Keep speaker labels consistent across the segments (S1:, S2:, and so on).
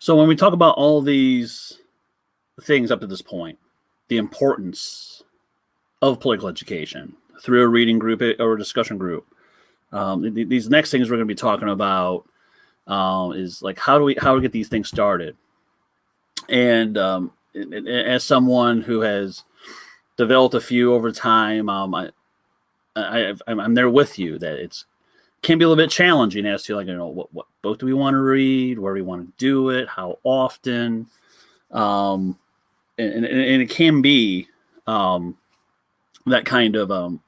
S1: So when we talk about all these things up to this point, the importance of political education through a reading group or a discussion group, these next things we're going to be talking about is like how do we get these things started. And as someone who has developed a few over time, I'm there with you that it's can be a little bit challenging as to, like, what book do we want to read, where do we want to do it, how often, and it can be that kind of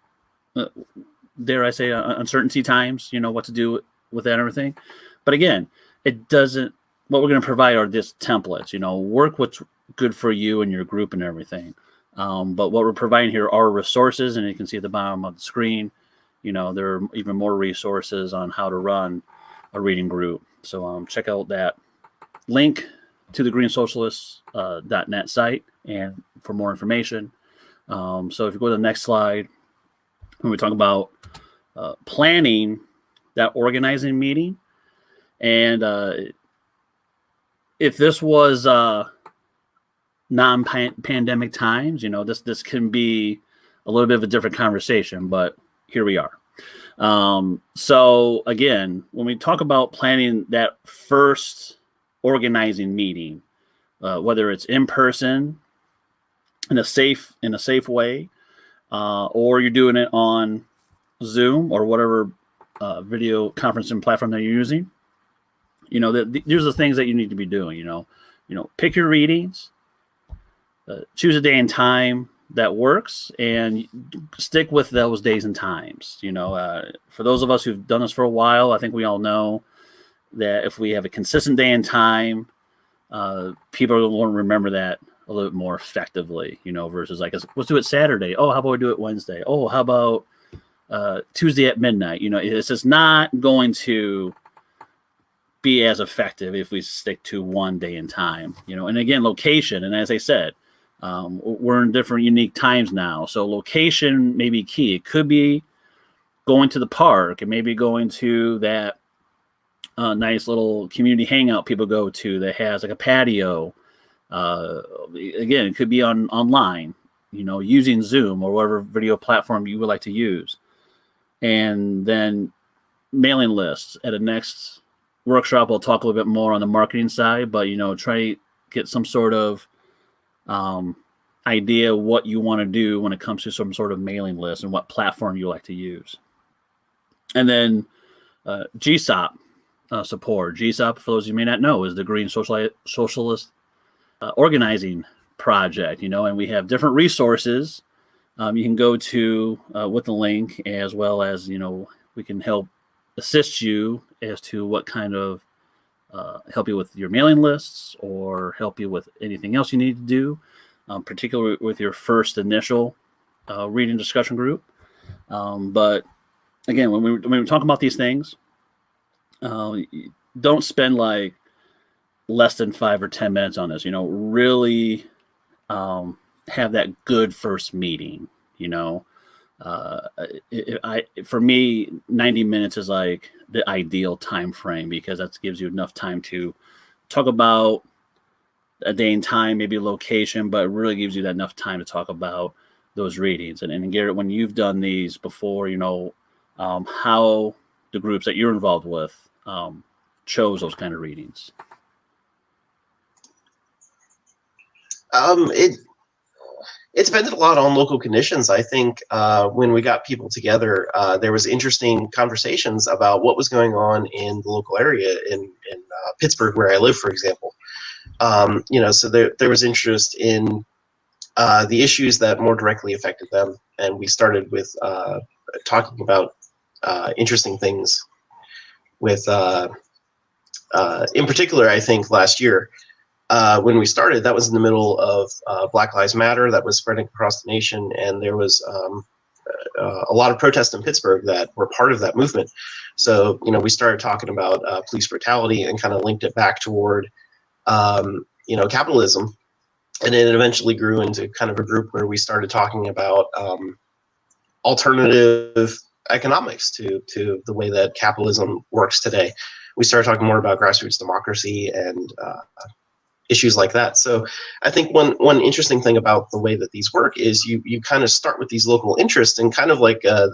S1: dare I say uncertainty times, what to do with that and everything. But again, it doesn't. What we're going to provide are just templates. Work what's good for you and your group and everything. But what we're providing here are resources, and you can see at the bottom of the screen. There are even more resources on how to run a reading group. So check out that link to the greensocialist.net site and for more information. So if you go to the next slide, when we talk about planning that organizing meeting, and if this was non-pandemic times, this can be a little bit of a different conversation, but here we are. So again, when we talk about planning that first organizing meeting, whether it's in person in a safe way, or you're doing it on Zoom or whatever video conferencing platform that you're using, these are the things that you need to be doing. Pick your readings, choose a day and time that works, and stick with those days and times. For those of us who've done this for a while, I think we all know that if we have a consistent day and time, people are going to remember that a little bit more effectively, versus like, let's do it Saturday. Oh, how about we do it Wednesday? Oh, how about Tuesday at midnight? It's just not going to be as effective if we stick to one day and time, and again, location. And as I said, we're in different unique times now. So location may be key. It could be going to the park, and maybe going to that nice little community hangout people go to that has like a patio. Again, it could be online, using Zoom or whatever video platform you would like to use. And then mailing lists. At the next workshop, we'll talk a little bit more on the marketing side, but, try to get some sort of idea what you want to do when it comes to some sort of mailing list and what platform you like to use. And then GSOP support. GSOP, for those of you who may not know, is the Green Socialist organizing project, and we have different resources you can go to with the link, as well as, we can help assist you as to what kind of help you with your mailing lists or help you with anything else you need to do, particularly with your first initial reading discussion group. But again, when we talk about these things, don't spend like less than 5 or 10 minutes on this. Really have that good first meeting. For me, 90 minutes is like the ideal time frame, because that gives you enough time to talk about a day and time, maybe a location, but it really gives you that enough time to talk about those readings. And Garrett, when you've done these before, how the groups that you're involved with chose those kind of readings.
S2: It depended a lot on local conditions. I think when we got people together, there was interesting conversations about what was going on in the local area in Pittsburgh, where I live, for example. So there was interest in the issues that more directly affected them, and we started with talking about interesting things. With in particular, I think last year, when we started, that was in the middle of Black Lives Matter that was spreading across the nation, and there was a lot of protests in Pittsburgh that were part of that movement. So, we started talking about police brutality and kind of linked it back toward, capitalism. And then it eventually grew into kind of a group where we started talking about alternative economics to the way that capitalism works today, we started talking more about grassroots democracy and issues like that. So I think one interesting thing about the way that these work is you kind of start with these local interests, and kind of like a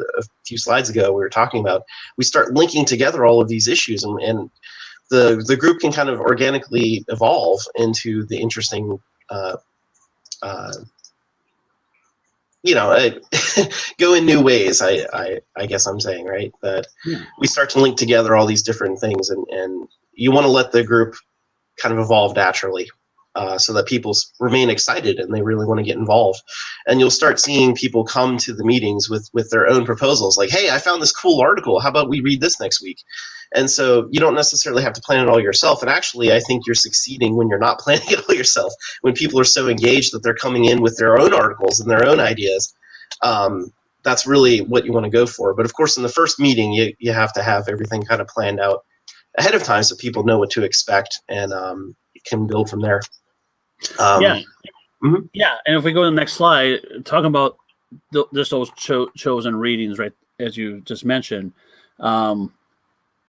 S2: few slides ago we were talking about, we start linking together all of these issues, and the group can kind of organically evolve into the interesting go in new ways. I guess I'm saying, right, that we start to link together all these different things, and you want to let the group kind of evolve naturally, so that people remain excited and they really want to get involved. And you'll start seeing people come to the meetings with their own proposals, like, hey, I found this cool article, how about we read this next week? And so you don't necessarily have to plan it all yourself. And actually, I think you're succeeding when you're not planning it all yourself, when people are so engaged that they're coming in with their own articles and their own ideas. That's really what you want to go for. But of course, in the first meeting, you have to have everything kind of planned out ahead of time so people know what to expect, and you can build from there.
S1: Yeah. And if we go to the next slide, talking about just those chosen readings, right, as you just mentioned,